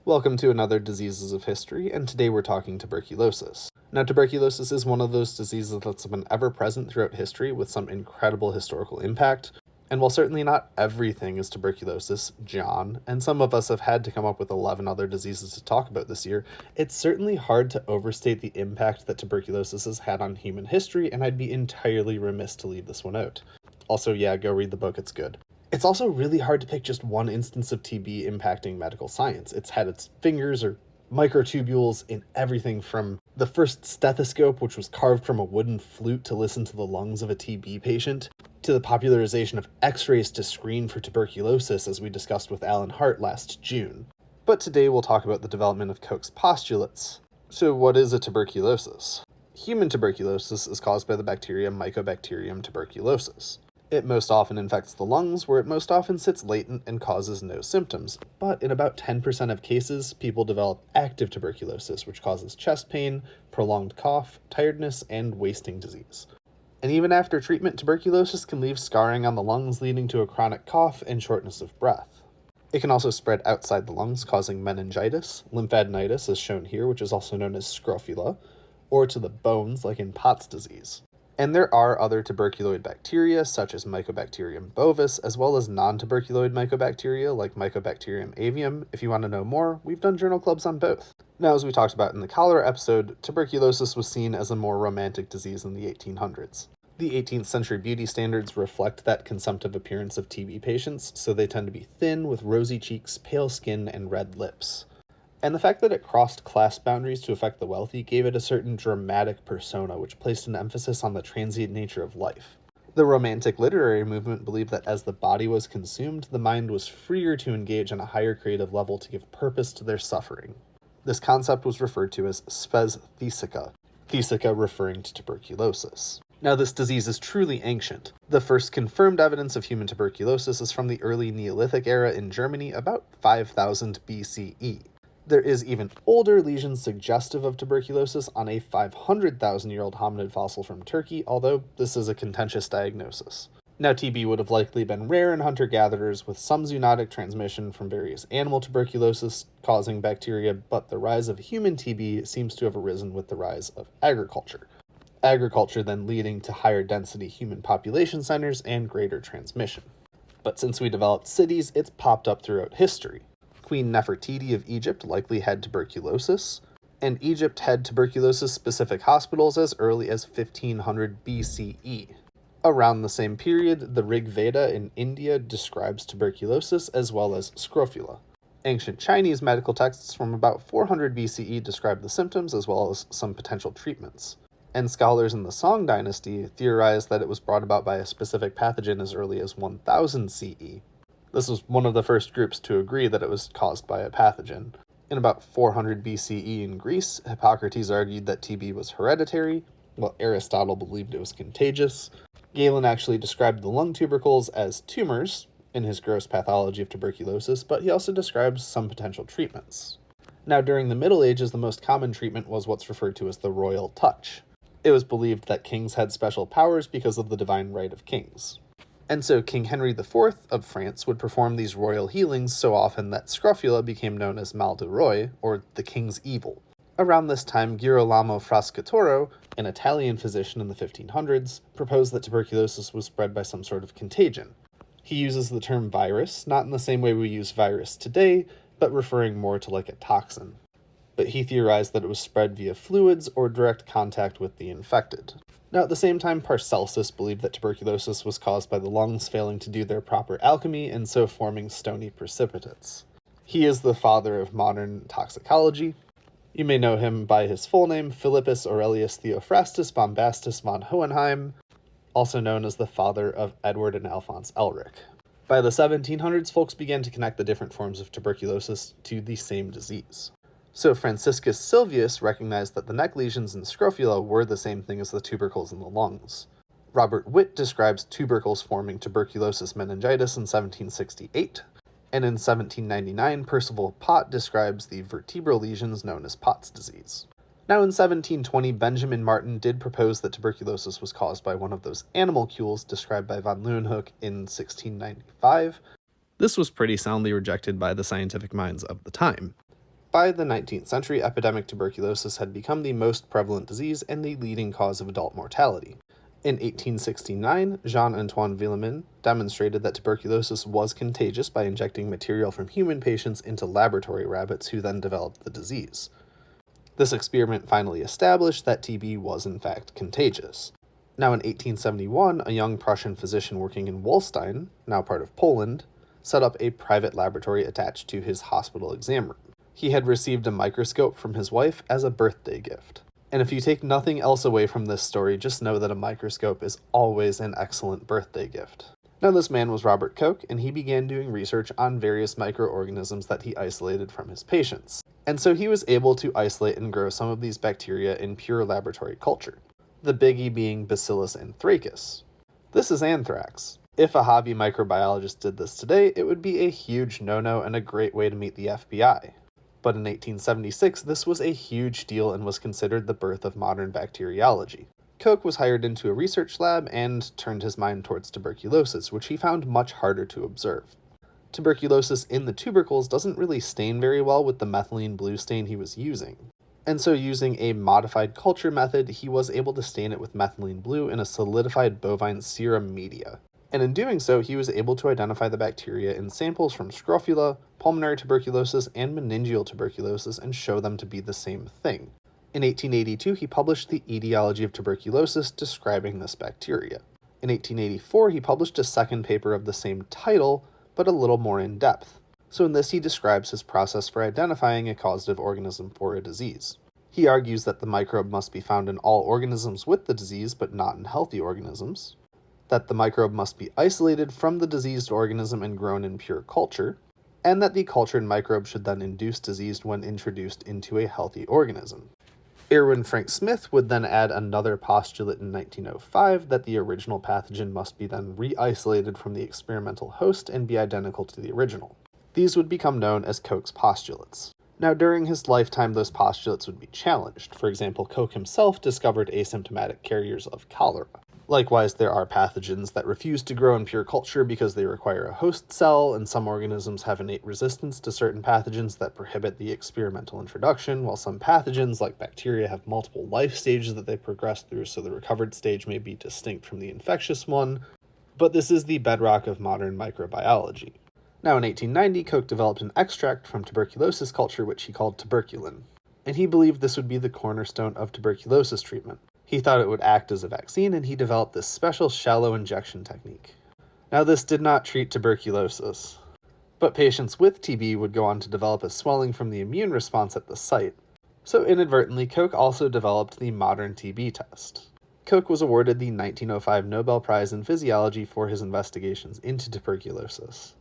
Welcome to another Diseases of History, and today we're talking tuberculosis. Now, tuberculosis is one of those diseases that's been ever present throughout history with some incredible historical impact. And while certainly not everything is tuberculosis, John, and some of us have had to come up with 11 other diseases to talk about this year, it's certainly hard to overstate the impact that tuberculosis has had on human history, and I'd be entirely remiss to leave this one out. Also, yeah, go read the book, it's good. It's also really hard to pick just one instance of TB impacting medical science. It's had its fingers or microtubules in everything from the first stethoscope, which was carved from a wooden flute to listen to the lungs of a TB patient, to the popularization of x-rays to screen for tuberculosis, as we discussed with Alan Hart last June. But today we'll talk about the development of Koch's postulates. So what is a tuberculosis? Human tuberculosis is caused by the bacteria Mycobacterium tuberculosis. It most often infects the lungs, where it most often sits latent and causes no symptoms. But in about 10% of cases, people develop active tuberculosis, which causes chest pain, prolonged cough, tiredness, and wasting disease. And even after treatment, tuberculosis can leave scarring on the lungs, leading to a chronic cough and shortness of breath. It can also spread outside the lungs, causing meningitis, lymphadenitis, as shown here, which is also known as scrofula, or to the bones, like in Pott's disease. And there are other tuberculoid bacteria, such as Mycobacterium bovis, as well as non-tuberculoid mycobacteria, like Mycobacterium avium. If you want to know more, we've done journal clubs on both. Now, as we talked about in the cholera episode, tuberculosis was seen as a more romantic disease in the 1800s. The 18th century beauty standards reflect that consumptive appearance of TB patients, so they tend to be thin, with rosy cheeks, pale skin, and red lips. And the fact that it crossed class boundaries to affect the wealthy gave it a certain dramatic persona, which placed an emphasis on the transient nature of life. The Romantic literary movement believed that as the body was consumed, the mind was freer to engage on a higher creative level to give purpose to their suffering. This concept was referred to as spesthesia, thesica referring to tuberculosis. Now, this disease is truly ancient. The first confirmed evidence of human tuberculosis is from the early Neolithic era in Germany, about 5000 BCE. There is even older lesions suggestive of tuberculosis on a 500,000-year-old hominid fossil from Turkey, although this is a contentious diagnosis. Now, TB would have likely been rare in hunter-gatherers, with some zoonotic transmission from various animal tuberculosis causing bacteria, but the rise of human TB seems to have arisen with the rise of agriculture. Agriculture then leading to higher density human population centers and greater transmission. But since we developed cities, it's popped up throughout history. Queen Nefertiti of Egypt likely had tuberculosis, and Egypt had tuberculosis-specific hospitals as early as 1500 BCE. Around the same period, the Rig Veda in India describes tuberculosis as well as scrofula. Ancient Chinese medical texts from about 400 BCE describe the symptoms as well as some potential treatments. And scholars in the Song dynasty theorized that it was brought about by a specific pathogen as early as 1000 CE. This was one of the first groups to agree that it was caused by a pathogen. In about 400 BCE in Greece, Hippocrates argued that TB was hereditary, while Aristotle believed it was contagious. Galen actually described the lung tubercles as tumors in his gross pathology of tuberculosis, but he also describes some potential treatments. Now, during the Middle Ages, the most common treatment was what's referred to as the royal touch. It was believed that kings had special powers because of the divine right of kings. And so King Henry IV of France would perform these royal healings so often that scrofula became known as mal de roi, or the king's evil. Around this time, Girolamo Frascatore, an Italian physician in the 1500s, proposed that tuberculosis was spread by some sort of contagion. He uses the term virus, not in the same way we use virus today, but referring more to like a toxin. But he theorized that it was spread via fluids or direct contact with the infected. Now, at the same time, Paracelsus believed that tuberculosis was caused by the lungs failing to do their proper alchemy and so forming stony precipitates. He is the father of modern toxicology. You may know him by his full name, Philippus Aurelius Theophrastus Bombastus von Hohenheim, also known as the father of Edward and Alphonse Elric. By the 1700s, folks began to connect the different forms of tuberculosis to the same disease. So Franciscus Sylvius recognized that the neck lesions and scrofula were the same thing as the tubercles in the lungs. Robert Witt describes tubercles forming tuberculosis meningitis in 1768, and in 1799 Percival Pott describes the vertebral lesions known as Pott's disease. Now in 1720, Benjamin Martin did propose that tuberculosis was caused by one of those animalcules described by von Leeuwenhoek in 1695. This was pretty soundly rejected by the scientific minds of the time. By the 19th century, epidemic tuberculosis had become the most prevalent disease and the leading cause of adult mortality. In 1869, Jean-Antoine Villemin demonstrated that tuberculosis was contagious by injecting material from human patients into laboratory rabbits who then developed the disease. This experiment finally established that TB was in fact contagious. Now in 1871, a young Prussian physician working in Wolstein, now part of Poland, set up a private laboratory attached to his hospital exam room. He had received a microscope from his wife as a birthday gift. And if you take nothing else away from this story, just know that a microscope is always an excellent birthday gift. Now this man was Robert Koch, and he began doing research on various microorganisms that he isolated from his patients. And so he was able to isolate and grow some of these bacteria in pure laboratory culture. The biggie being Bacillus anthracus. This is anthrax. If a hobby microbiologist did this today, it would be a huge no-no and a great way to meet the FBI. But in 1876, this was a huge deal and was considered the birth of modern bacteriology. Koch was hired into a research lab and turned his mind towards tuberculosis, which he found much harder to observe. Tuberculosis in the tubercles doesn't really stain very well with the methylene blue stain he was using. And so using a modified culture method, he was able to stain it with methylene blue in a solidified bovine serum media. And in doing so, he was able to identify the bacteria in samples from scrofula, pulmonary tuberculosis, and meningeal tuberculosis and show them to be the same thing. In 1882, he published The Etiology of Tuberculosis describing this bacteria. In 1884, he published a second paper of the same title, but a little more in depth. So in this, he describes his process for identifying a causative organism for a disease. He argues that the microbe must be found in all organisms with the disease, but not in healthy organisms. That the microbe must be isolated from the diseased organism and grown in pure culture, and that the cultured microbe should then induce disease when introduced into a healthy organism. Irwin Frank Smith would then add another postulate in 1905 that the original pathogen must be then re-isolated from the experimental host and be identical to the original. These would become known as Koch's postulates. Now, during his lifetime, those postulates would be challenged. For example, Koch himself discovered asymptomatic carriers of cholera. Likewise, there are pathogens that refuse to grow in pure culture because they require a host cell, and some organisms have innate resistance to certain pathogens that prohibit the experimental introduction, while some pathogens, like bacteria, have multiple life stages that they progress through, so the recovered stage may be distinct from the infectious one. But this is the bedrock of modern microbiology. Now, in 1890, Koch developed an extract from tuberculosis culture which he called tuberculin, and he believed this would be the cornerstone of tuberculosis treatment. He thought it would act as a vaccine, and he developed this special shallow injection technique. Now, this did not treat tuberculosis, but patients with TB would go on to develop a swelling from the immune response at the site. So inadvertently, Koch also developed the modern TB test. Koch was awarded the 1905 Nobel Prize in Physiology for his investigations into tuberculosis.